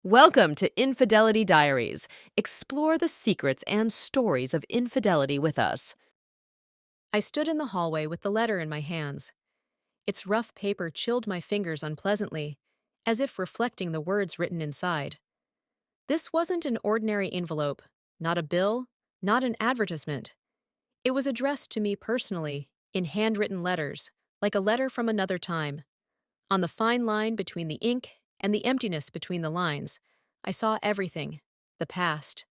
Welcome to Infidelity Diaries. Explore the secrets and stories of infidelity with us. I stood in the hallway with the letter in my hands. Its rough paper chilled my fingers unpleasantly, as if reflecting the words written inside. This wasn't an ordinary envelope, not a bill, not an advertisement. It was addressed to me personally, in handwritten letters, like a letter from another time. On the fine line between the ink and the emptiness between the lines, I saw everything: the past,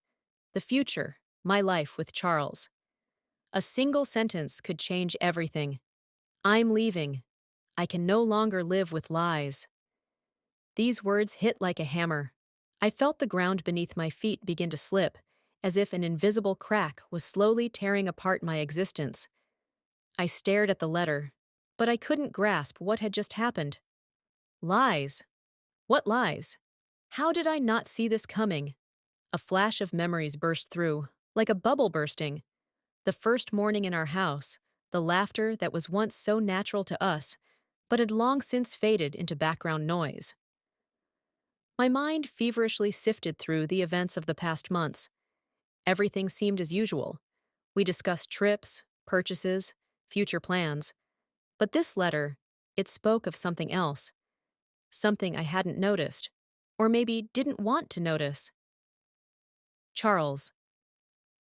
the future, my life with Charles. A single sentence could change everything. I'm leaving. I can no longer live with lies. These words hit like a hammer. I felt the ground beneath my feet begin to slip, as if an invisible crack was slowly tearing apart my existence. I stared at the letter, but I couldn't grasp what had just happened. Lies. What lies? How did I not see this coming? A flash of memories burst through, like a bubble bursting. The first morning in our house, the laughter that was once so natural to us, but had long since faded into background noise. My mind feverishly sifted through the events of the past months. Everything seemed as usual. We discussed trips, purchases, future plans. But this letter, it spoke of something else. Something I hadn't noticed, or maybe didn't want to notice. Charles.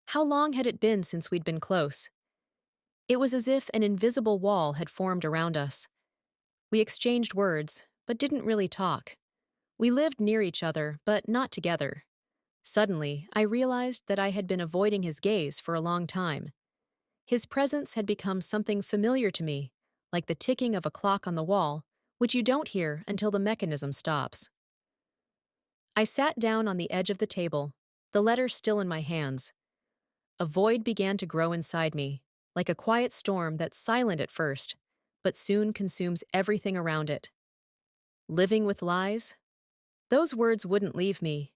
How long had it been since we'd been close? It was as if an invisible wall had formed around us. We exchanged words, but didn't really talk. We lived near each other, but not together. Suddenly, I realized that I had been avoiding his gaze for a long time. His presence had become something familiar to me, like the ticking of a clock on the wall, which you don't hear until the mechanism stops. I sat down on the edge of the table, the letter still in my hands. A void began to grow inside me, like a quiet storm that's silent at first, but soon consumes everything around it. Living with lies? Those words wouldn't leave me.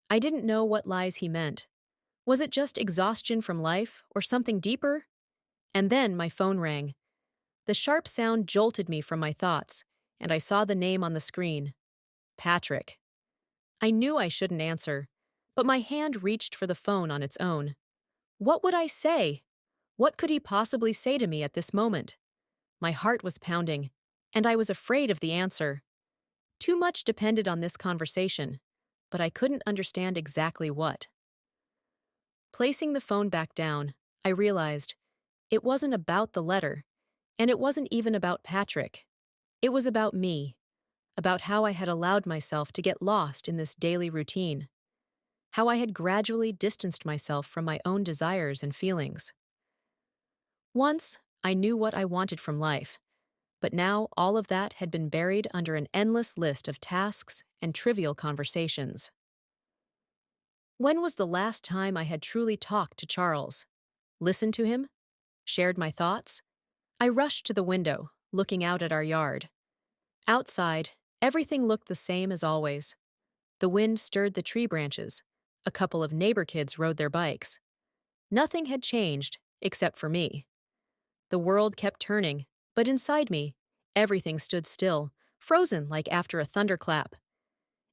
I didn't know what lies he meant. Was it just exhaustion from life, or something deeper? And then my phone rang. The sharp sound jolted me from my thoughts, and I saw the name on the screen. Patrick. I knew I shouldn't answer, but my hand reached for the phone on its own. What would I say? What could he possibly say to me at this moment? My heart was pounding, and I was afraid of the answer. Too much depended on this conversation, but I couldn't understand exactly what. Placing the phone back down, I realized it wasn't about the letter, and it wasn't even about Patrick. It was about me, about how I had allowed myself to get lost in this daily routine, how I had gradually distanced myself from my own desires and feelings. Once, I knew what I wanted from life, but now all of that had been buried under an endless list of tasks and trivial conversations. When was the last time I had truly talked to Charles? Listened to him? Shared my thoughts? I rushed to the window, looking out at our yard. Outside, everything looked the same as always. The wind stirred the tree branches. A couple of neighbor kids rode their bikes. Nothing had changed, except for me. The world kept turning, but inside me, everything stood still, frozen like after a thunderclap.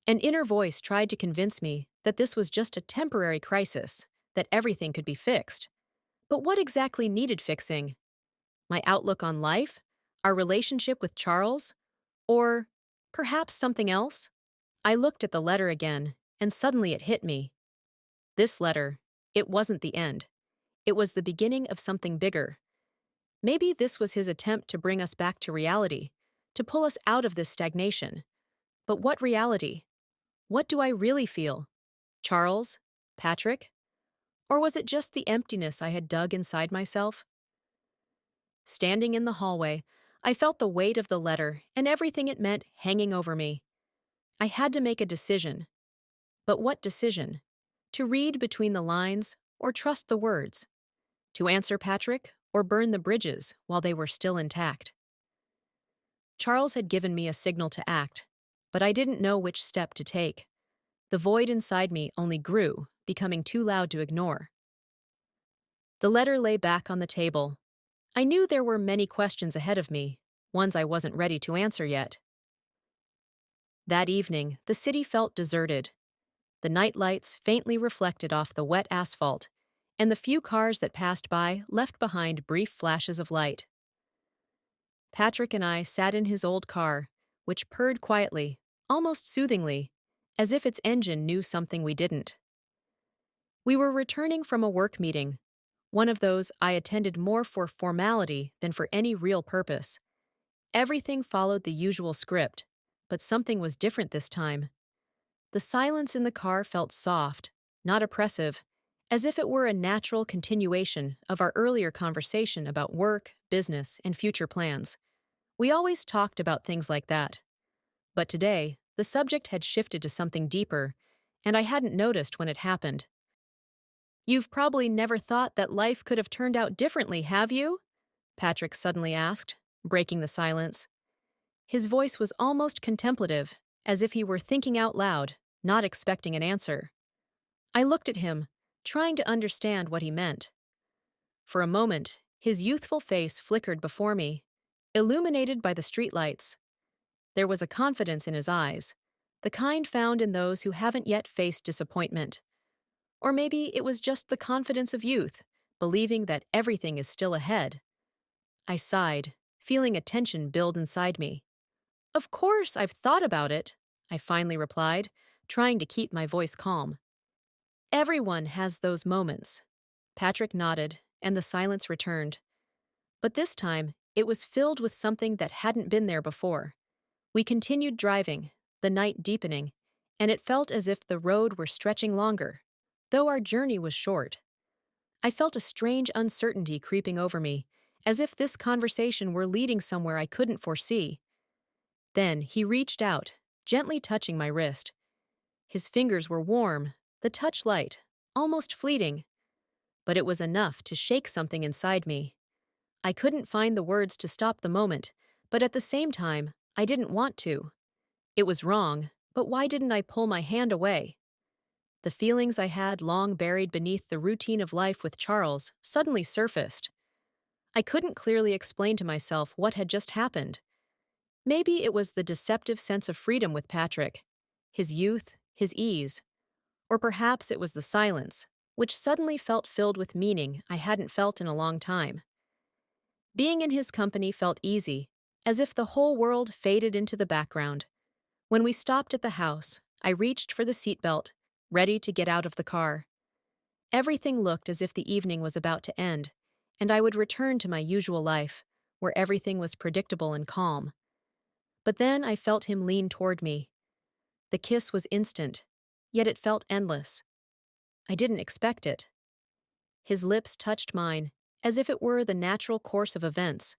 An inner voice tried to convince me that this was just a temporary crisis, that everything could be fixed. But what exactly needed fixing? My outlook on life? Our relationship with Charles? Or perhaps something else? I looked at the letter again, and suddenly it hit me. This letter, it wasn't the end. It was the beginning of something bigger. Maybe this was his attempt to bring us back to reality, to pull us out of this stagnation. But what reality? What do I really feel? Charles? Patrick? Or was it just the emptiness I had dug inside myself? Standing in the hallway, I felt the weight of the letter and everything it meant hanging over me. I had to make a decision. But what decision? To read between the lines or trust the words? To answer Patrick or burn the bridges while they were still intact? Charles had given me a signal to act, but I didn't know which step to take. The void inside me only grew, becoming too loud to ignore. The letter lay back on the table. I knew there were many questions ahead of me, ones I wasn't ready to answer yet. That evening, the city felt deserted. The night lights faintly reflected off the wet asphalt, and the few cars that passed by left behind brief flashes of light. Patrick and I sat in his old car, which purred quietly, almost soothingly, as if its engine knew something we didn't. We were returning from a work meeting, one of those I attended more for formality than for any real purpose. Everything followed the usual script, but something was different this time. The silence in the car felt soft, not oppressive, as if it were a natural continuation of our earlier conversation about work, business, and future plans. We always talked about things like that. But today, the subject had shifted to something deeper, and I hadn't noticed when it happened. "You've probably never thought that life could have turned out differently, have you?" Patrick suddenly asked, breaking the silence. His voice was almost contemplative, as if he were thinking out loud, not expecting an answer. I looked at him, trying to understand what he meant. For a moment, his youthful face flickered before me, illuminated by the streetlights. There was a confidence in his eyes, the kind found in those who haven't yet faced disappointment. Or maybe it was just the confidence of youth, believing that everything is still ahead. I sighed, feeling a tension build inside me. "Of course, I've thought about it," I finally replied, trying to keep my voice calm. "Everyone has those moments." Patrick nodded, and the silence returned. But this time, it was filled with something that hadn't been there before. We continued driving, the night deepening, and it felt as if the road were stretching longer, though our journey was short. I felt a strange uncertainty creeping over me, as if this conversation were leading somewhere I couldn't foresee. Then he reached out, gently touching my wrist. His fingers were warm, the touch light, almost fleeting, but it was enough to shake something inside me. I couldn't find the words to stop the moment, but at the same time, I didn't want to. It was wrong, but why didn't I pull my hand away? The feelings I had long buried beneath the routine of life with Charles suddenly surfaced. I couldn't clearly explain to myself what had just happened. Maybe it was the deceptive sense of freedom with Patrick, his youth, his ease. Or perhaps it was the silence, which suddenly felt filled with meaning I hadn't felt in a long time. Being in his company felt easy, as if the whole world faded into the background. When we stopped at the house, I reached for the seatbelt, ready to get out of the car. Everything looked as if the evening was about to end, and I would return to my usual life, where everything was predictable and calm. But then I felt him lean toward me. The kiss was instant, yet it felt endless. I didn't expect it. His lips touched mine, as if it were the natural course of events,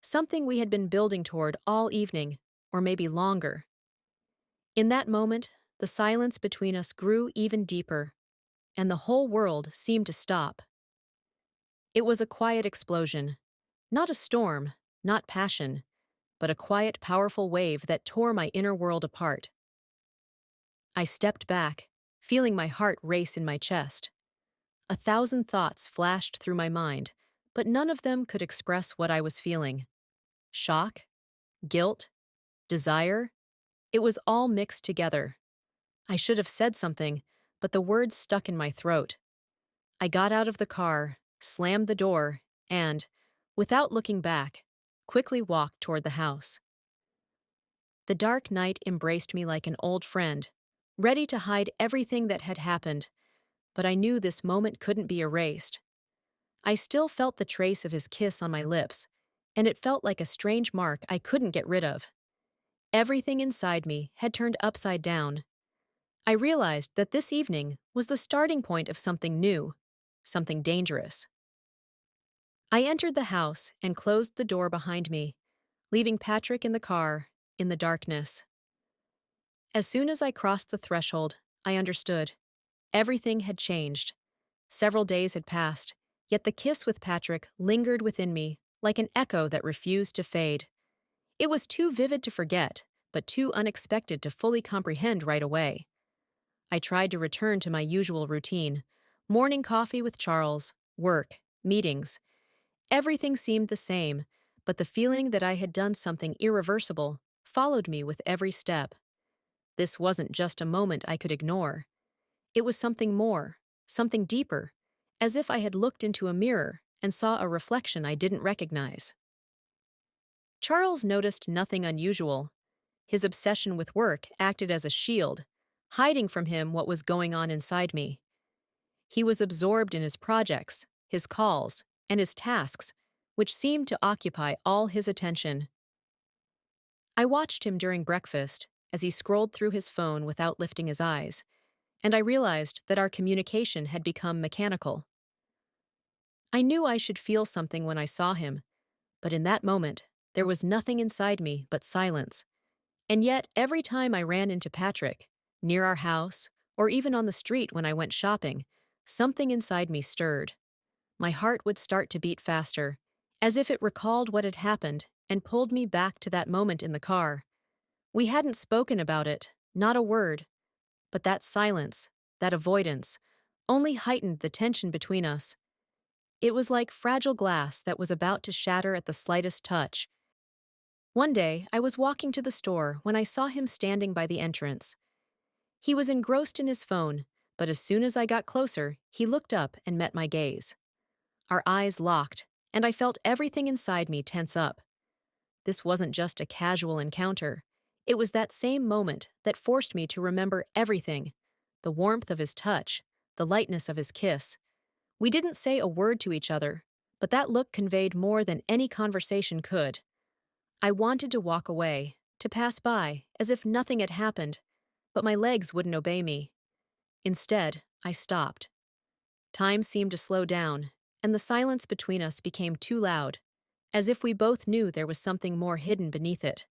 something we had been building toward all evening, or maybe longer. In that moment, the silence between us grew even deeper, and the whole world seemed to stop. It was a quiet explosion, not a storm, not passion, but a quiet, powerful wave that tore my inner world apart. I stepped back, feeling my heart race in my chest. 1,000 thoughts flashed through my mind, but none of them could express what I was feeling. Shock, guilt, desire, it was all mixed together. I should have said something, but the words stuck in my throat. I got out of the car, slammed the door, and, without looking back, quickly walked toward the house. The dark night embraced me like an old friend, ready to hide everything that had happened, but I knew this moment couldn't be erased. I still felt the trace of his kiss on my lips, and it felt like a strange mark I couldn't get rid of. Everything inside me had turned upside down. I realized that this evening was the starting point of something new, something dangerous. I entered the house and closed the door behind me, leaving Patrick in the car, in the darkness. As soon as I crossed the threshold, I understood. Everything had changed. Several days had passed, yet the kiss with Patrick lingered within me like an echo that refused to fade. It was too vivid to forget, but too unexpected to fully comprehend right away. I tried to return to my usual routine: morning coffee with Charles, work, meetings. Everything seemed the same, but the feeling that I had done something irreversible followed me with every step. This wasn't just a moment I could ignore. It was something more, something deeper, as if I had looked into a mirror and saw a reflection I didn't recognize. Charles noticed nothing unusual. His obsession with work acted as a shield, hiding from him what was going on inside me. He was absorbed in his projects, his calls, and his tasks, which seemed to occupy all his attention. I watched him during breakfast as he scrolled through his phone without lifting his eyes, and I realized that our communication had become mechanical. I knew I should feel something when I saw him, but in that moment, there was nothing inside me but silence. And yet, every time I ran into Patrick, near our house, or even on the street when I went shopping, something inside me stirred. My heart would start to beat faster, as if it recalled what had happened and pulled me back to that moment in the car. We hadn't spoken about it, not a word, but that silence, that avoidance, only heightened the tension between us. It was like fragile glass that was about to shatter at the slightest touch. One day, I was walking to the store when I saw him standing by the entrance. He was engrossed in his phone, but as soon as I got closer, he looked up and met my gaze. Our eyes locked, and I felt everything inside me tense up. This wasn't just a casual encounter. It was that same moment that forced me to remember everything: the warmth of his touch, the lightness of his kiss. We didn't say a word to each other, but that look conveyed more than any conversation could. I wanted to walk away, to pass by, as if nothing had happened, but my legs wouldn't obey me. Instead, I stopped. Time seemed to slow down, and the silence between us became too loud, as if we both knew there was something more hidden beneath it.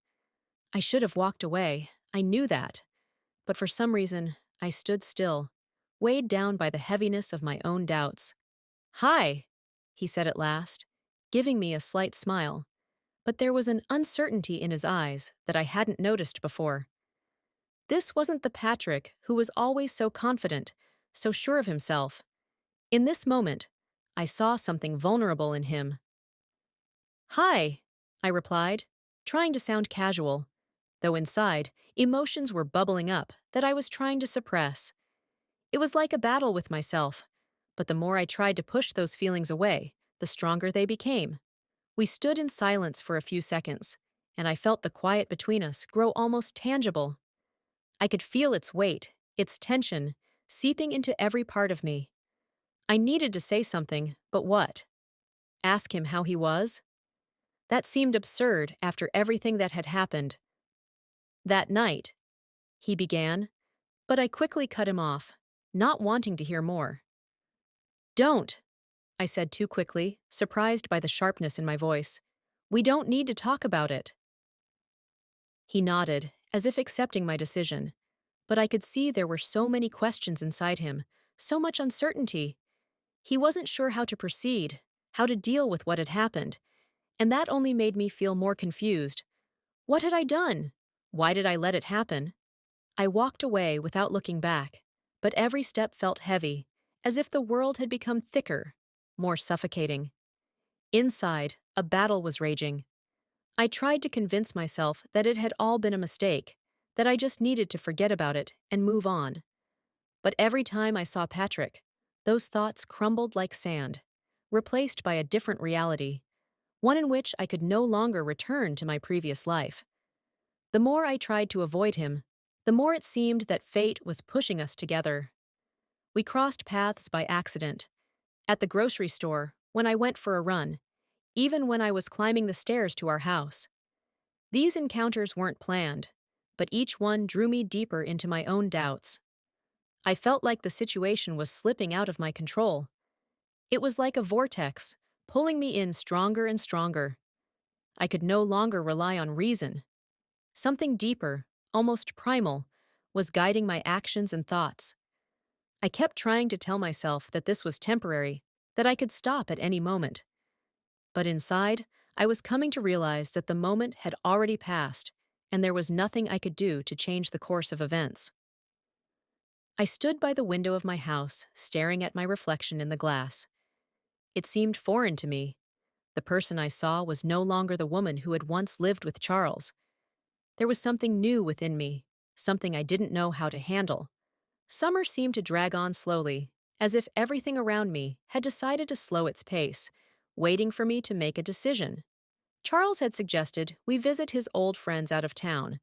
I should have walked away, I knew that, but for some reason, I stood still, weighed down by the heaviness of my own doubts. "Hi," he said at last, giving me a slight smile, but there was an uncertainty in his eyes that I hadn't noticed before. This wasn't the Patrick who was always so confident, so sure of himself. In this moment, I saw something vulnerable in him. "Hi," I replied, trying to sound casual, though inside, emotions were bubbling up that I was trying to suppress. It was like a battle with myself, but the more I tried to push those feelings away, the stronger they became. We stood in silence for a few seconds, and I felt the quiet between us grow almost tangible. I could feel its weight, its tension, seeping into every part of me. I needed to say something, but what? Ask him how he was? That seemed absurd after everything that had happened. "That night," he began, but I quickly cut him off, not wanting to hear more. "Don't," I said too quickly, surprised by the sharpness in my voice. "We don't need to talk about it." He nodded, as if accepting my decision, but I could see there were so many questions inside him, so much uncertainty. He wasn't sure how to proceed, how to deal with what had happened, and that only made me feel more confused. What had I done? Why did I let it happen? I walked away without looking back, but every step felt heavy, as if the world had become thicker, more suffocating. Inside, a battle was raging. I tried to convince myself that it had all been a mistake, that I just needed to forget about it and move on. But every time I saw Patrick, those thoughts crumbled like sand, replaced by a different reality, one in which I could no longer return to my previous life. The more I tried to avoid him, the more it seemed that fate was pushing us together. We crossed paths by accident. At the grocery store, when I went for a run, even when I was climbing the stairs to our house. These encounters weren't planned, but each one drew me deeper into my own doubts. I felt like the situation was slipping out of my control. It was like a vortex, pulling me in stronger and stronger. I could no longer rely on reason. Something deeper, almost primal, was guiding my actions and thoughts. I kept trying to tell myself that this was temporary, that I could stop at any moment. But inside, I was coming to realize that the moment had already passed, and there was nothing I could do to change the course of events. I stood by the window of my house, staring at my reflection in the glass. It seemed foreign to me. The person I saw was no longer the woman who had once lived with Charles. There was something new within me, something I didn't know how to handle. Summer seemed to drag on slowly, as if everything around me had decided to slow its pace, waiting for me to make a decision. Charles had suggested we visit his old friends out of town,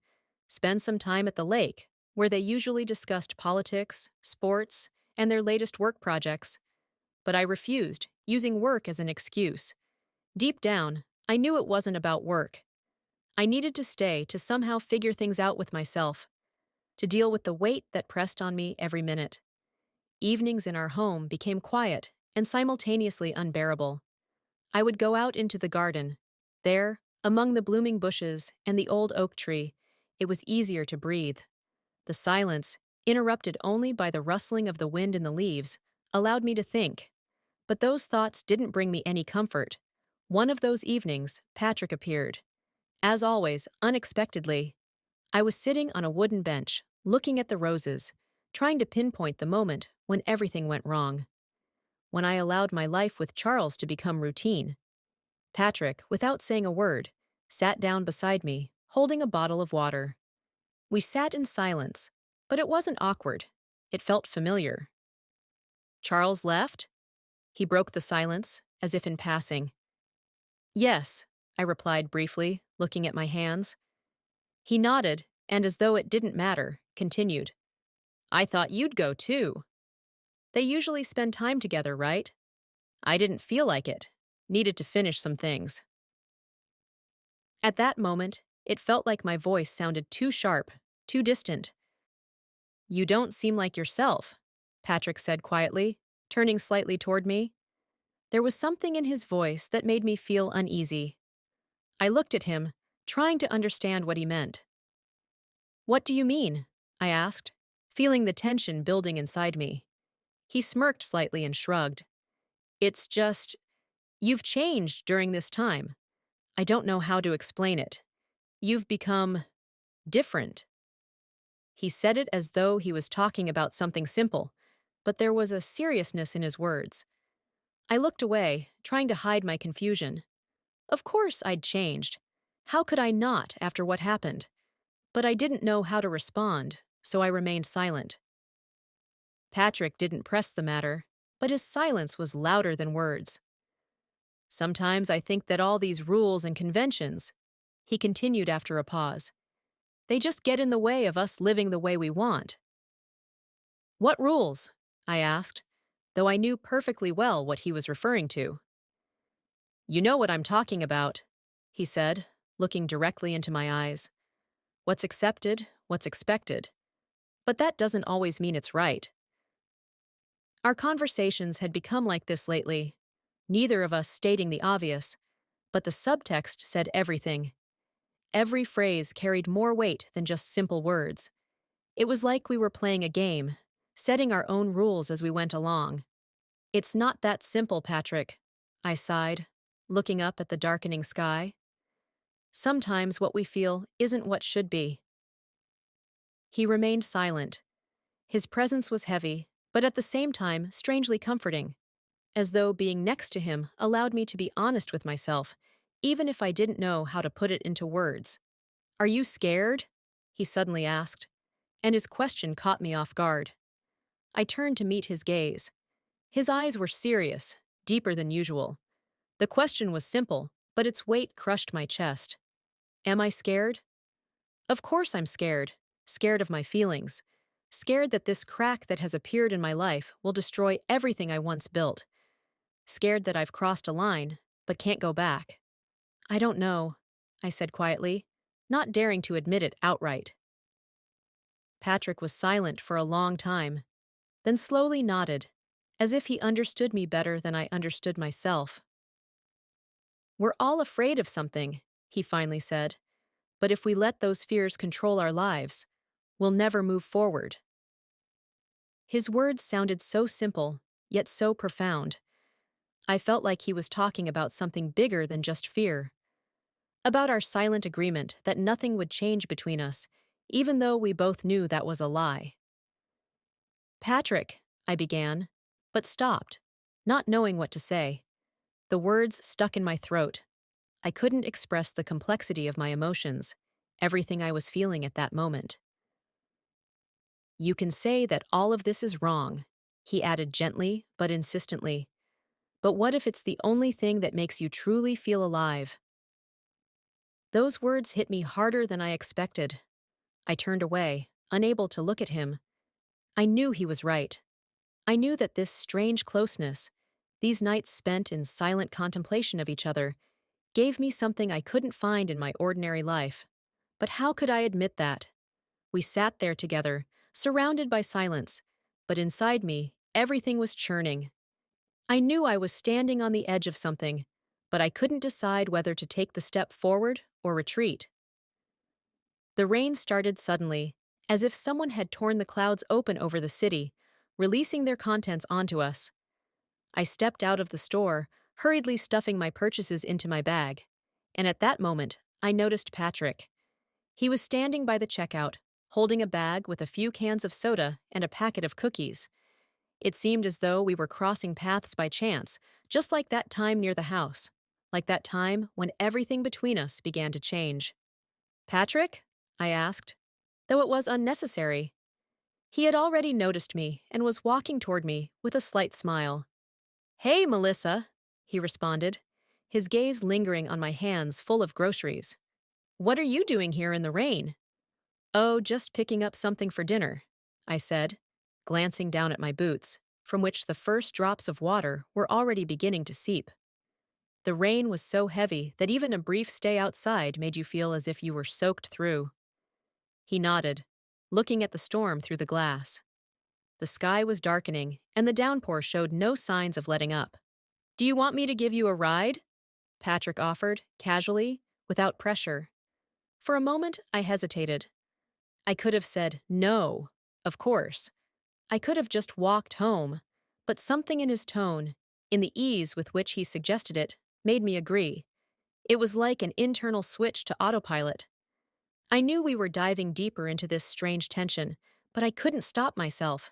spend some time at the lake, where they usually discussed politics, sports, and their latest work projects. But I refused, using work as an excuse. Deep down, I knew it wasn't about work. I needed to stay to somehow figure things out with myself, to deal with the weight that pressed on me every minute. Evenings in our home became quiet and simultaneously unbearable. I would go out into the garden. There, among the blooming bushes and the old oak tree, it was easier to breathe. The silence, interrupted only by the rustling of the wind in the leaves, allowed me to think. But those thoughts didn't bring me any comfort. One of those evenings, Patrick appeared. As always, unexpectedly. I was sitting on a wooden bench, looking at the roses, trying to pinpoint the moment when everything went wrong. When I allowed my life with Charles to become routine. Patrick, without saying a word, sat down beside me, holding a bottle of water. We sat in silence, but it wasn't awkward. It felt familiar. Charles left? He broke the silence, as if in passing. Yes, I replied briefly, looking at my hands. He nodded, and as though it didn't matter, continued. I thought you'd go too. They usually spend time together, right? I didn't feel like it. Needed to finish some things. At that moment, it felt like my voice sounded too sharp, too distant. You don't seem like yourself, Patrick said quietly, turning slightly toward me. There was something in his voice that made me feel uneasy. I looked at him, trying to understand what he meant. What do you mean? I asked, feeling the tension building inside me. He smirked slightly and shrugged. It's just, you've changed during this time. I don't know how to explain it. You've become different. He said it as though he was talking about something simple, but there was a seriousness in his words. I looked away, trying to hide my confusion. Of course I'd changed. How could I not after what happened? But I didn't know how to respond, so I remained silent. Patrick didn't press the matter, but his silence was louder than words. Sometimes I think that all these rules and conventions, he continued after a pause, they just get in the way of us living the way we want. What rules? I asked, though I knew perfectly well what he was referring to. You know what I'm talking about, he said, looking directly into my eyes. What's accepted, what's expected. But that doesn't always mean it's right. Our conversations had become like this lately, neither of us stating the obvious, but the subtext said everything. Every phrase carried more weight than just simple words. It was like we were playing a game, setting our own rules as we went along. It's not that simple, Patrick, I sighed, looking up at the darkening sky. Sometimes what we feel isn't what should be. He remained silent. His presence was heavy, but at the same time strangely comforting, as though being next to him allowed me to be honest with myself, even if I didn't know how to put it into words. Are you scared? He suddenly asked, and his question caught me off guard. I turned to meet his gaze. His eyes were serious, deeper than usual. The question was simple, but its weight crushed my chest. Am I scared? Of course I'm scared. Scared of my feelings. Scared that this crack that has appeared in my life will destroy everything I once built. Scared that I've crossed a line, but can't go back. I don't know, I said quietly, not daring to admit it outright. Patrick was silent for a long time, then slowly nodded, as if he understood me better than I understood myself. We're all afraid of something, he finally said, but if we let those fears control our lives, we'll never move forward. His words sounded so simple, yet so profound. I felt like he was talking about something bigger than just fear. About our silent agreement that nothing would change between us, even though we both knew that was a lie. Patrick, I began, but stopped, not knowing what to say. The words stuck in my throat. I couldn't express the complexity of my emotions, everything I was feeling at that moment. You can say that all of this is wrong, he added gently but insistently. But what if it's the only thing that makes you truly feel alive? Those words hit me harder than I expected. I turned away, unable to look at him. I knew he was right. I knew that this strange closeness, these nights spent in silent contemplation of each other, gave me something I couldn't find in my ordinary life. But how could I admit that? We sat there together, surrounded by silence, but inside me, everything was churning. I knew I was standing on the edge of something, but I couldn't decide whether to take the step forward or retreat. The rain started suddenly, as if someone had torn the clouds open over the city, releasing their contents onto us. I stepped out of the store, hurriedly stuffing my purchases into my bag. And at that moment, I noticed Patrick. He was standing by the checkout, holding a bag with a few cans of soda and a packet of cookies. It seemed as though we were crossing paths by chance, just like that time near the house. Like that time when everything between us began to change. Patrick? I asked, though it was unnecessary. He had already noticed me and was walking toward me with a slight smile. Hey, Melissa, he responded, his gaze lingering on my hands full of groceries. What are you doing here in the rain? Oh, just picking up something for dinner, I said, glancing down at my boots, from which the first drops of water were already beginning to seep. The rain was so heavy that even a brief stay outside made you feel as if you were soaked through. He nodded, looking at the storm through the glass. The sky was darkening, and the downpour showed no signs of letting up. Do you want me to give you a ride? Patrick offered, casually, without pressure. For a moment, I hesitated. I could have said no, of course. I could have just walked home, but something in his tone, in the ease with which he suggested it, made me agree. It was like an internal switch to autopilot. I knew we were diving deeper into this strange tension, but I couldn't stop myself.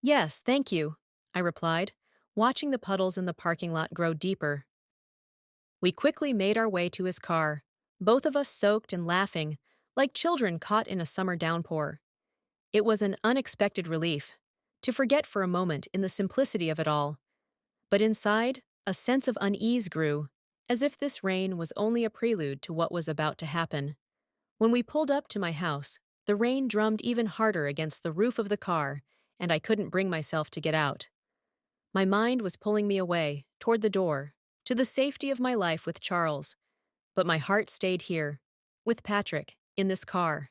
Yes, thank you, I replied, watching the puddles in the parking lot grow deeper. We quickly made our way to his car, both of us soaked and laughing, like children caught in a summer downpour. It was an unexpected relief, to forget for a moment in the simplicity of it all. But inside, a sense of unease grew, as if this rain was only a prelude to what was about to happen. When we pulled up to my house, the rain drummed even harder against the roof of the car, and I couldn't bring myself to get out. My mind was pulling me away, toward the door, to the safety of my life with Charles, but my heart stayed here, with Patrick, in this car,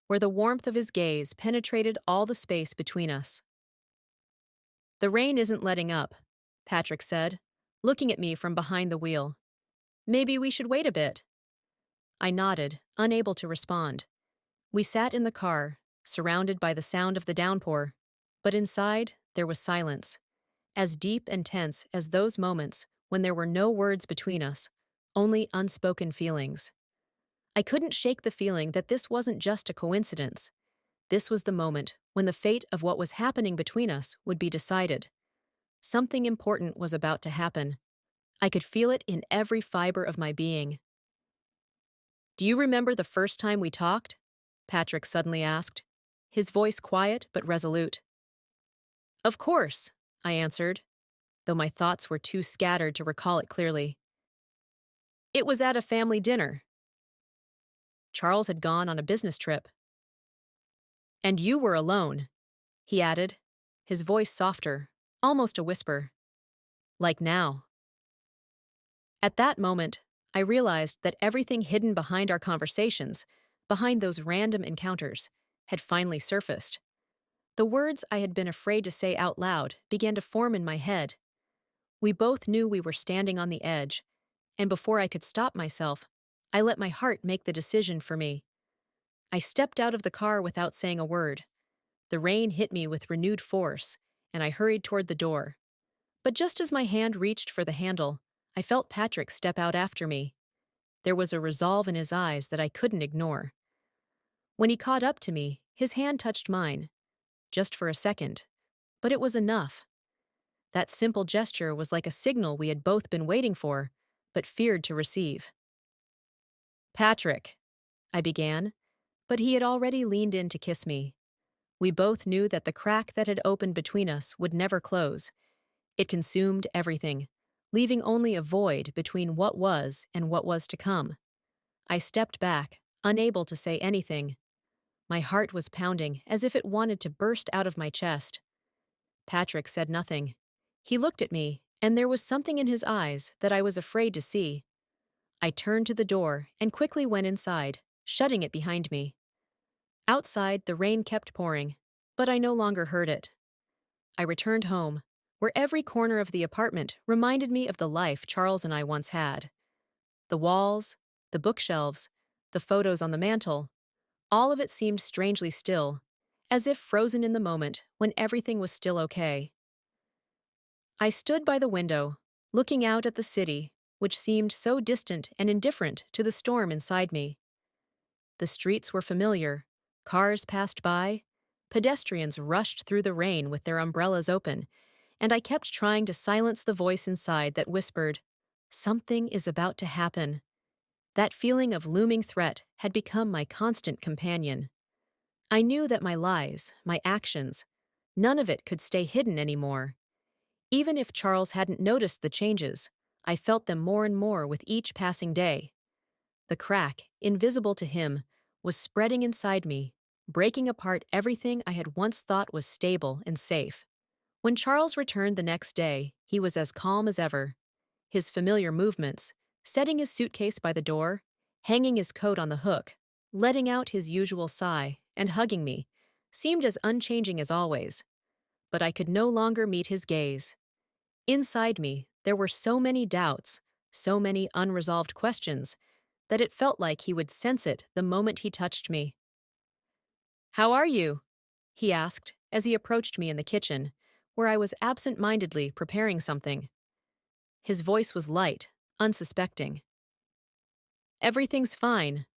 where the warmth of his gaze penetrated all the space between us. The rain isn't letting up, Patrick said, looking at me from behind the wheel. Maybe we should wait a bit. I nodded, unable to respond. We sat in the car, surrounded by the sound of the downpour, but inside there was silence, as deep and tense as those moments when there were no words between us, only unspoken feelings. I couldn't shake the feeling that this wasn't just a coincidence. This was the moment when the fate of what was happening between us would be decided. Something important was about to happen. I could feel it in every fiber of my being. Do you remember the first time we talked? Patrick suddenly asked, his voice quiet but resolute. Of course, I answered, though my thoughts were too scattered to recall it clearly. It was at a family dinner. Charles had gone on a business trip. And you were alone, he added, his voice softer, almost a whisper. Like now. At that moment, I realized that everything hidden behind our conversations, behind those random encounters, had finally surfaced. The words I had been afraid to say out loud began to form in my head. We both knew we were standing on the edge, and before I could stop myself, I let my heart make the decision for me. I stepped out of the car without saying a word. The rain hit me with renewed force, and I hurried toward the door. But just as my hand reached for the handle, I felt Patrick step out after me. There was a resolve in his eyes that I couldn't ignore. When he caught up to me, his hand touched mine, just for a second, but it was enough. That simple gesture was like a signal we had both been waiting for, but feared to receive. Patrick, I began, but he had already leaned in to kiss me. We both knew that the crack that had opened between us would never close. It consumed everything, leaving only a void between what was and what was to come. I stepped back, unable to say anything. My heart was pounding as if it wanted to burst out of my chest. Patrick said nothing. He looked at me, and there was something in his eyes that I was afraid to see. I turned to the door and quickly went inside, shutting it behind me. Outside, the rain kept pouring, but I no longer heard it. I returned home, where every corner of the apartment reminded me of the life Charles and I once had. The walls, the bookshelves, the photos on the mantel, all of it seemed strangely still, as if frozen in the moment when everything was still okay. I stood by the window, looking out at the city, which seemed so distant and indifferent to the storm inside me. The streets were familiar, cars passed by, pedestrians rushed through the rain with their umbrellas open, and I kept trying to silence the voice inside that whispered, "Something is about to happen." That feeling of looming threat had become my constant companion. I knew that my lies, my actions, none of it could stay hidden anymore. Even if Charles hadn't noticed the changes, I felt them more and more with each passing day. The crack, invisible to him, was spreading inside me, breaking apart everything I had once thought was stable and safe. When Charles returned the next day, he was as calm as ever. His familiar movements, setting his suitcase by the door, hanging his coat on the hook, letting out his usual sigh, and hugging me, seemed as unchanging as always. But I could no longer meet his gaze. Inside me, there were so many doubts, so many unresolved questions, that it felt like he would sense it the moment he touched me. "How are you?" he asked as he approached me in the kitchen, where I was absent-mindedly preparing something. His voice was light, unsuspecting. "Everything's fine,"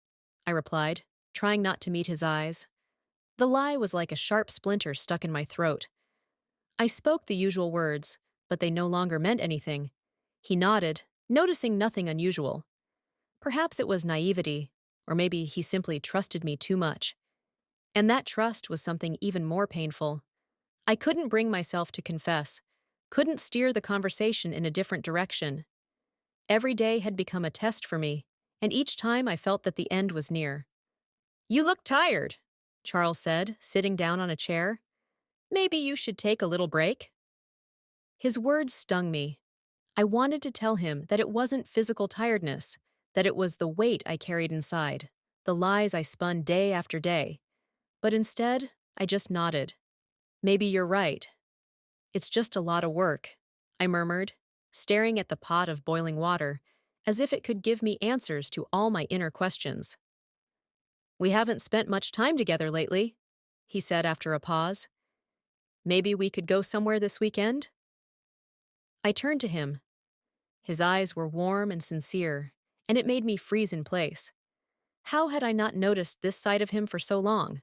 I replied, trying not to meet his eyes. The lie was like a sharp splinter stuck in my throat. I spoke the usual words, but they no longer meant anything. He nodded, noticing nothing unusual. Perhaps it was naivety, or maybe he simply trusted me too much. And that trust was something even more painful. I couldn't bring myself to confess, couldn't steer the conversation in a different direction. Every day had become a test for me, and each time I felt that the end was near. "You look tired," Charles said, sitting down on a chair. "Maybe you should take a little break?" His words stung me. I wanted to tell him that it wasn't physical tiredness, that it was the weight I carried inside, the lies I spun day after day. But instead, I just nodded. "Maybe you're right. It's just a lot of work," I murmured, staring at the pot of boiling water, as if it could give me answers to all my inner questions. "We haven't spent much time together lately," he said after a pause. "Maybe we could go somewhere this weekend?" I turned to him. His eyes were warm and sincere, and it made me freeze in place. How had I not noticed this side of him for so long?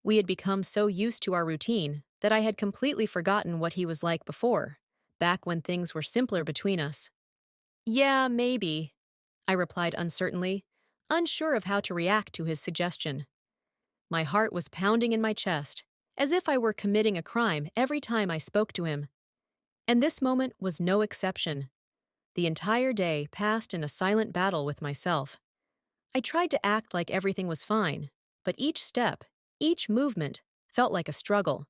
We had become so used to our routine that I had completely forgotten what he was like before, back when things were simpler between us. "Yeah, maybe," I replied uncertainly, unsure of how to react to his suggestion. My heart was pounding in my chest, as if I were committing a crime every time I spoke to him. And this moment was no exception. The entire day passed in a silent battle with myself. I tried to act like everything was fine, but each step, each movement, felt like a struggle.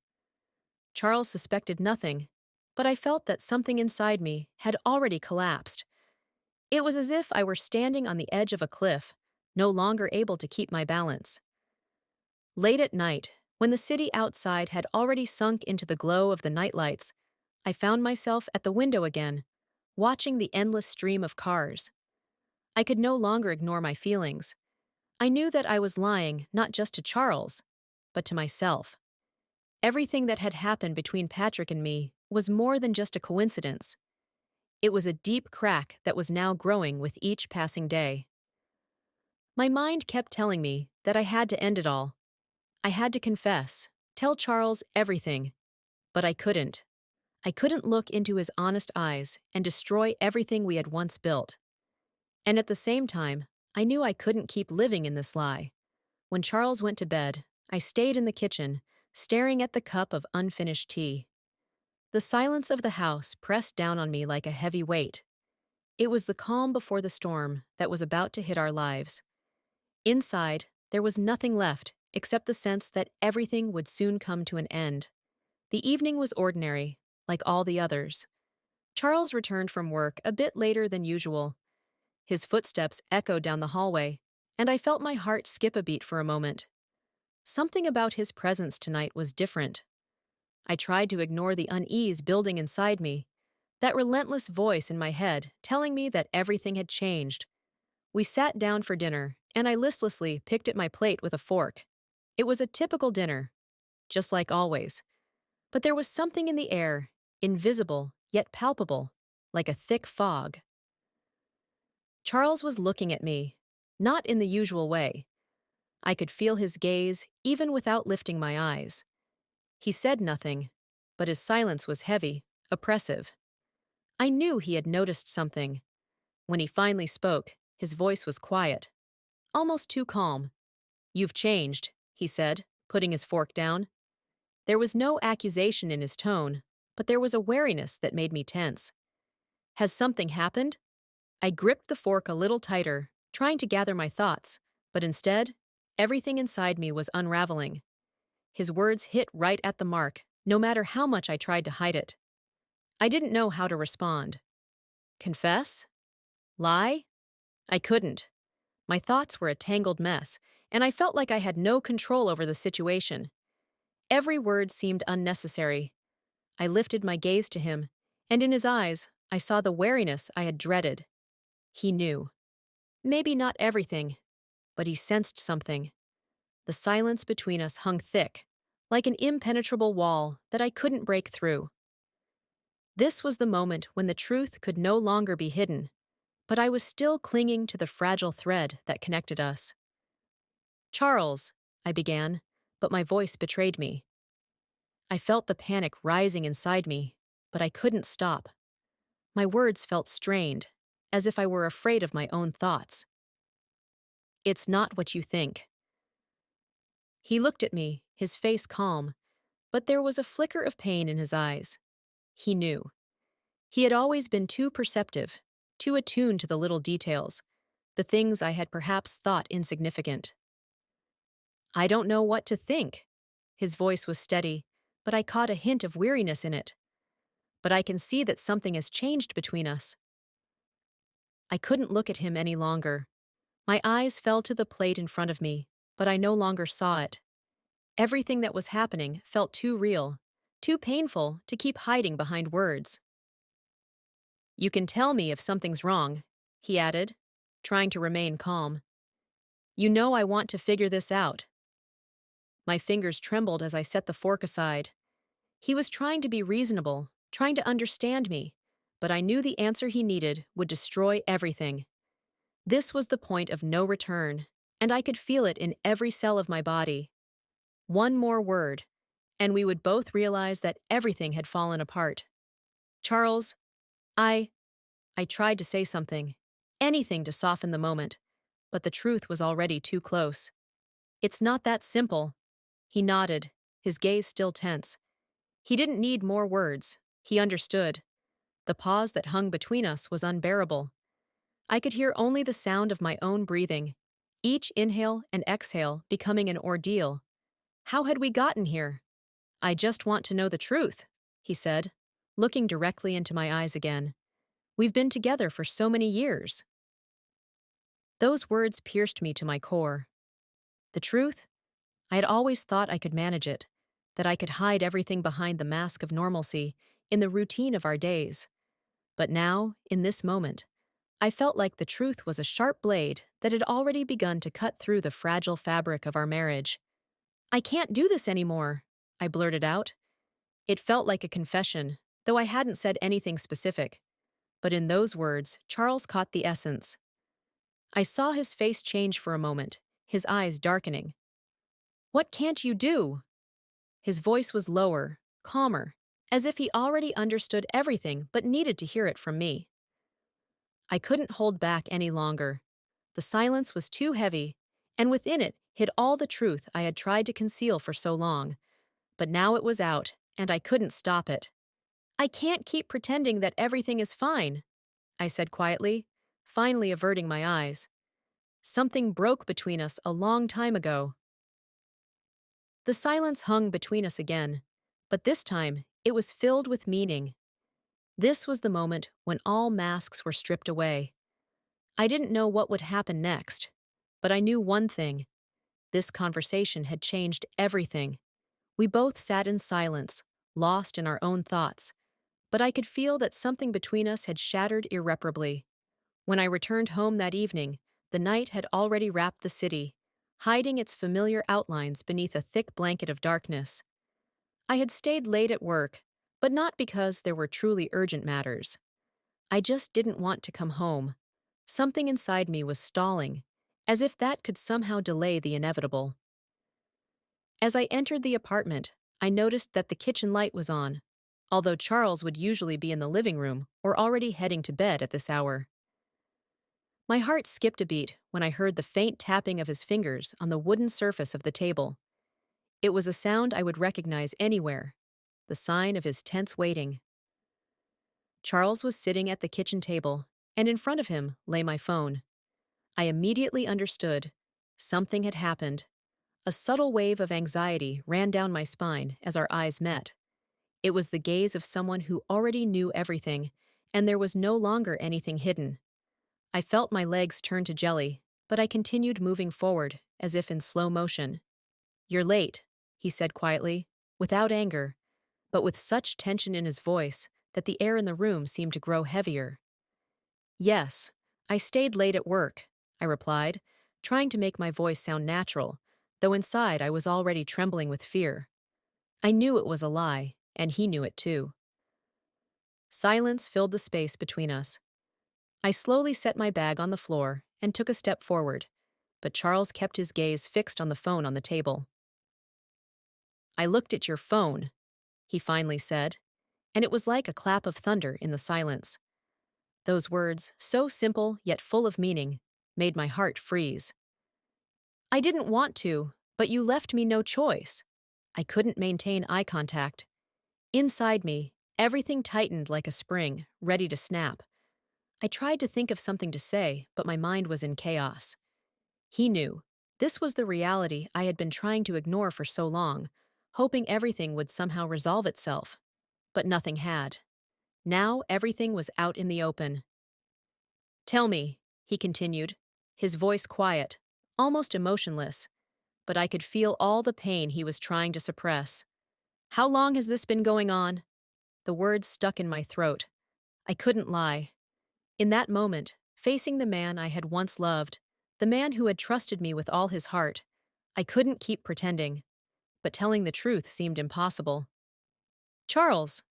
Charles suspected nothing, but I felt that something inside me had already collapsed. It was as if I were standing on the edge of a cliff, no longer able to keep my balance. Late at night, when the city outside had already sunk into the glow of the nightlights, I found myself at the window again, watching the endless stream of cars. I could no longer ignore my feelings. I knew that I was lying not just to Charles, but to myself. Everything that had happened between Patrick and me was more than just a coincidence. It was a deep crack that was now growing with each passing day. My mind kept telling me that I had to end it all. I had to confess, tell Charles everything, but I couldn't. I couldn't look into his honest eyes and destroy everything we had once built. And at the same time, I knew I couldn't keep living in this lie. When Charles went to bed, I stayed in the kitchen, staring at the cup of unfinished tea. The silence of the house pressed down on me like a heavy weight. It was the calm before the storm that was about to hit our lives. Inside, there was nothing left except the sense that everything would soon come to an end. The evening was ordinary, like all the others. Charles returned from work a bit later than usual. His footsteps echoed down the hallway, and I felt my heart skip a beat for a moment. Something about his presence tonight was different. I tried to ignore the unease building inside me, that relentless voice in my head telling me that everything had changed. We sat down for dinner, and I listlessly picked at my plate with a fork. It was a typical dinner, just like always. But there was something in the air, invisible yet palpable, like a thick fog. Charles was looking at me, not in the usual way. I could feel his gaze even without lifting my eyes. He said nothing, but his silence was heavy, oppressive. I knew he had noticed something. When he finally spoke, his voice was quiet, almost too calm. "You've changed," he said, putting his fork down. There was no accusation in his tone, but there was a wariness that made me tense. "Has something happened?" I gripped the fork a little tighter, trying to gather my thoughts, but instead, everything inside me was unraveling. His words hit right at the mark, no matter how much I tried to hide it. I didn't know how to respond. Confess? Lie? I couldn't. My thoughts were a tangled mess, and I felt like I had no control over the situation. Every word seemed unnecessary. I lifted my gaze to him, and in his eyes, I saw the wariness I had dreaded. He knew. Maybe not everything, but he sensed something. The silence between us hung thick, like an impenetrable wall that I couldn't break through. This was the moment when the truth could no longer be hidden, but I was still clinging to the fragile thread that connected us. "Charles," I began, but my voice betrayed me. I felt the panic rising inside me, but I couldn't stop. My words felt strained, as if I were afraid of my own thoughts. "It's not what you think." He looked at me, his face calm, but there was a flicker of pain in his eyes. He knew. He had always been too perceptive, too attuned to the little details, the things I had perhaps thought insignificant. "I don't know what to think." His voice was steady, but I caught a hint of weariness in it. "But I can see that something has changed between us." I couldn't look at him any longer. My eyes fell to the plate in front of me, but I no longer saw it. Everything that was happening felt too real, too painful to keep hiding behind words. "You can tell me if something's wrong," he added, trying to remain calm. "You know I want to figure this out." My fingers trembled as I set the fork aside. He was trying to be reasonable, trying to understand me, but I knew the answer he needed would destroy everything. This was the point of no return, and I could feel it in every cell of my body. One more word, and we would both realize that everything had fallen apart. "Charles, I tried to say something, anything to soften the moment, but the truth was already too close. "It's not that simple." He nodded, his gaze still tense. He didn't need more words. He understood. The pause that hung between us was unbearable. I could hear only the sound of my own breathing, each inhale and exhale becoming an ordeal. How had we gotten here? "I just want to know the truth," he said, looking directly into my eyes again. "We've been together for so many years." Those words pierced me to my core. The truth? I had always thought I could manage it, that I could hide everything behind the mask of normalcy, in the routine of our days. But now, in this moment, I felt like the truth was a sharp blade that had already begun to cut through the fragile fabric of our marriage. "I can't do this anymore," I blurted out. It felt like a confession, though I hadn't said anything specific. But in those words, Charles caught the essence. I saw his face change for a moment, his eyes darkening. "What can't you do?" His voice was lower, calmer, as if he already understood everything but needed to hear it from me. I couldn't hold back any longer. The silence was too heavy, and within it hid all the truth I had tried to conceal for so long. But now it was out, and I couldn't stop it. I can't keep pretending that everything is fine, I said quietly, finally averting my eyes. Something broke between us a long time ago. The silence hung between us again, but this time it was filled with meaning. This was the moment when all masks were stripped away. I didn't know what would happen next, but I knew one thing. This conversation had changed everything. We both sat in silence, lost in our own thoughts, but I could feel that something between us had shattered irreparably. When I returned home that evening, the night had already wrapped the city, hiding its familiar outlines beneath a thick blanket of darkness. I had stayed late at work, but not because there were truly urgent matters. I just didn't want to come home. Something inside me was stalling, as if that could somehow delay the inevitable. As I entered the apartment, I noticed that the kitchen light was on, although Charles would usually be in the living room or already heading to bed at this hour. My heart skipped a beat when I heard the faint tapping of his fingers on the wooden surface of the table. It was a sound I would recognize anywhere, the sign of his tense waiting. Charles was sitting at the kitchen table, and in front of him lay my phone. I immediately understood. Something had happened. A subtle wave of anxiety ran down my spine as our eyes met. It was the gaze of someone who already knew everything, and there was no longer anything hidden. I felt my legs turn to jelly, but I continued moving forward, as if in slow motion. "You're late," he said quietly, without anger, but with such tension in his voice that the air in the room seemed to grow heavier. "Yes, I stayed late at work," I replied, trying to make my voice sound natural, though inside I was already trembling with fear. I knew it was a lie, and he knew it too. Silence filled the space between us. I slowly set my bag on the floor and took a step forward, but Charles kept his gaze fixed on the phone on the table. "I looked at your phone," he finally said, and it was like a clap of thunder in the silence. Those words, so simple yet full of meaning, made my heart freeze. "I didn't want to, but you left me no choice." I couldn't maintain eye contact. Inside me, everything tightened like a spring, ready to snap. I tried to think of something to say, but my mind was in chaos. He knew. This was the reality I had been trying to ignore for so long, hoping everything would somehow resolve itself. But nothing had. Now everything was out in the open. "Tell me," he continued, his voice quiet, almost emotionless, but I could feel all the pain he was trying to suppress. "How long has this been going on?" The words stuck in my throat. I couldn't lie. In that moment, facing the man I had once loved, the man who had trusted me with all his heart, I couldn't keep pretending, but telling the truth seemed impossible. "Charles,"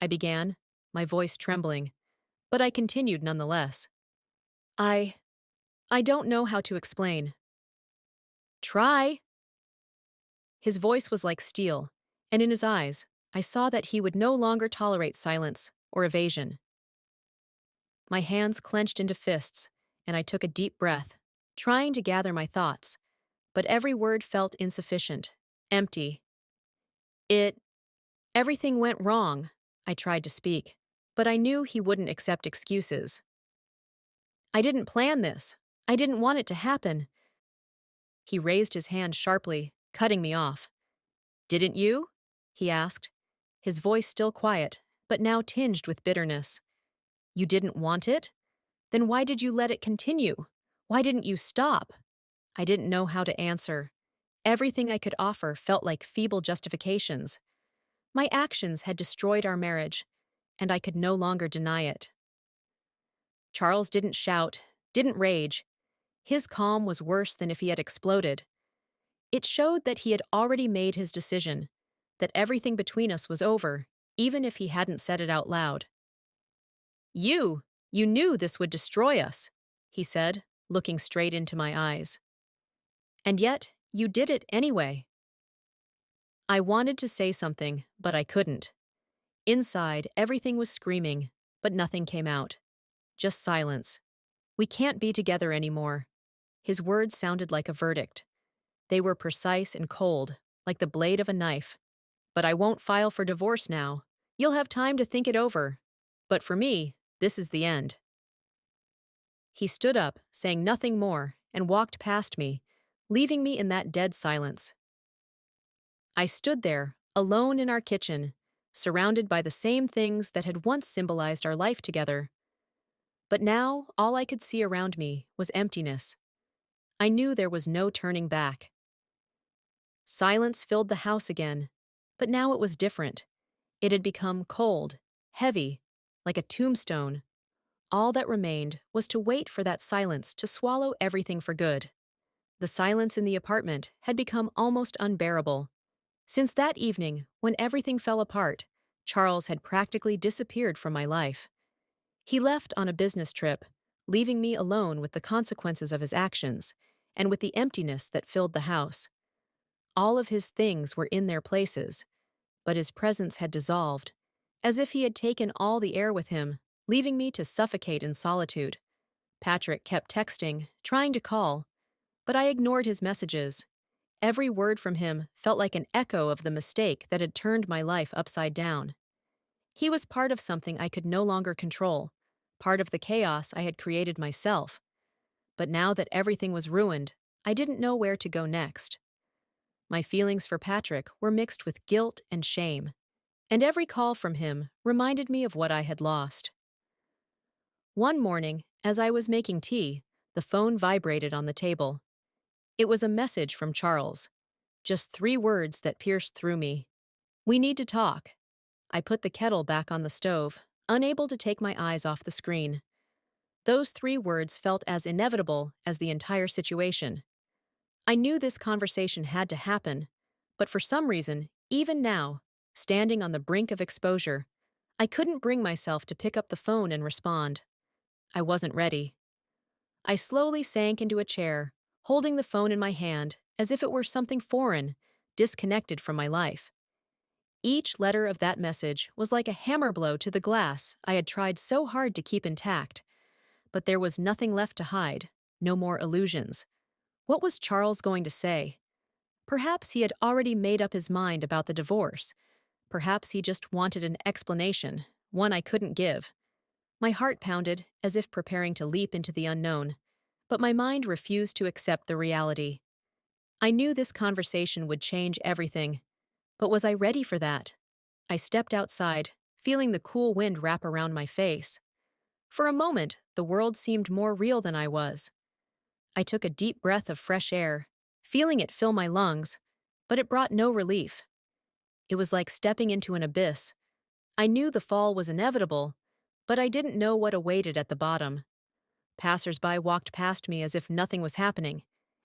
I began, my voice trembling, but I continued nonetheless. I I don't know how to explain." "Try." His voice was like steel, and in his eyes, I saw that he would no longer tolerate silence or evasion. My hands clenched into fists, and I took a deep breath, trying to gather my thoughts, but every word felt insufficient, empty. It Everything went wrong," I tried to speak, but I knew he wouldn't accept excuses. "I didn't plan this. I didn't want it to happen." He raised his hand sharply, cutting me off. "Didn't you?" he asked, his voice still quiet, but now tinged with bitterness. "You didn't want it? Then why did you let it continue? Why didn't you stop?" I didn't know how to answer. Everything I could offer felt like feeble justifications. My actions had destroyed our marriage, and I could no longer deny it. Charles didn't shout, didn't rage. His calm was worse than if he had exploded. It showed that he had already made his decision, that everything between us was over, even if he hadn't said it out loud. You knew this would destroy us," he said, looking straight into my eyes. "And yet, you did it anyway." I wanted to say something, but I couldn't. Inside, everything was screaming, but nothing came out. Just silence. "We can't be together anymore." His words sounded like a verdict. They were precise and cold, like the blade of a knife. But I won't file for divorce now. You'll have time to think it over. But for me, this is the end. He stood up, saying nothing more, and walked past me, leaving me in that dead silence. I stood there, alone in our kitchen, surrounded by the same things that had once symbolized our life together. But now, all I could see around me was emptiness. I knew there was no turning back. Silence filled the house again, but now it was different. It had become cold, heavy, like a tombstone. All that remained was to wait for that silence to swallow everything for good. The silence in the apartment had become almost unbearable. Since that evening, when everything fell apart, Charles had practically disappeared from my life. He left on a business trip, leaving me alone with the consequences of his actions and with the emptiness that filled the house. All of his things were in their places, but his presence had dissolved, as if he had taken all the air with him, leaving me to suffocate in solitude. Patrick kept texting, trying to call, but I ignored his messages. Every word from him felt like an echo of the mistake that had turned my life upside down. He was part of something I could no longer control, part of the chaos I had created myself. But now that everything was ruined, I didn't know where to go next. My feelings for Patrick were mixed with guilt and shame, and every call from him reminded me of what I had lost. One morning, as I was making tea, the phone vibrated on the table. It was a message from Charles. Just 3 words that pierced through me. "We need to talk." I put the kettle back on the stove, unable to take my eyes off the screen. Those 3 words felt as inevitable as the entire situation. I knew this conversation had to happen, but for some reason, even now, standing on the brink of exposure, I couldn't bring myself to pick up the phone and respond. I wasn't ready. I slowly sank into a chair, holding the phone in my hand as if it were something foreign, disconnected from my life. Each letter of that message was like a hammer blow to the glass I had tried so hard to keep intact. But there was nothing left to hide, no more illusions. What was Charles going to say? Perhaps he had already made up his mind about the divorce. Perhaps he just wanted an explanation, one I couldn't give. My heart pounded, as if preparing to leap into the unknown, but my mind refused to accept the reality. I knew this conversation would change everything, but was I ready for that? I stepped outside, feeling the cool wind wrap around my face. For a moment, the world seemed more real than I was. I took a deep breath of fresh air, feeling it fill my lungs, but it brought no relief. It was like stepping into an abyss. I knew the fall was inevitable, but I didn't know what awaited at the bottom. Passers-by walked past me as if nothing was happening,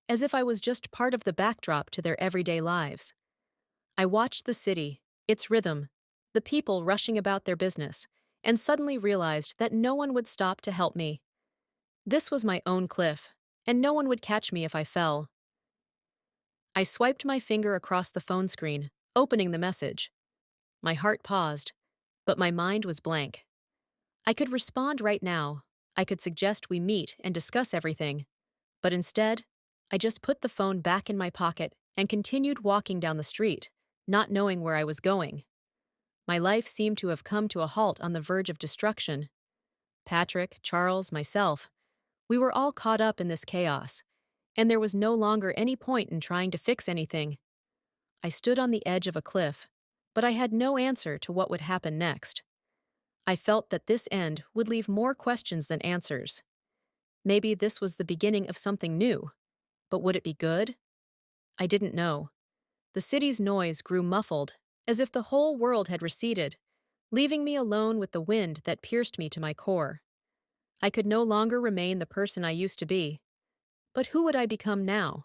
as if I was just part of the backdrop to their everyday lives. I watched the city, its rhythm, the people rushing about their business, and suddenly realized that no one would stop to help me. This was my own cliff, and no one would catch me if I fell. I swiped my finger across the phone screen, opening the message. My heart paused, but my mind was blank. I could respond right now. I could suggest we meet and discuss everything. But instead, I just put the phone back in my pocket and continued walking down the street, not knowing where I was going. My life seemed to have come to a halt on the verge of destruction. Patrick, Charles, myself, we were all caught up in this chaos, and there was no longer any point in trying to fix anything. I stood on the edge of a cliff, but I had no answer to what would happen next. I felt that this end would leave more questions than answers. Maybe this was the beginning of something new, but would it be good? I didn't know. The city's noise grew muffled, as if the whole world had receded, leaving me alone with the wind that pierced me to my core. I could no longer remain the person I used to be. But who would I become now?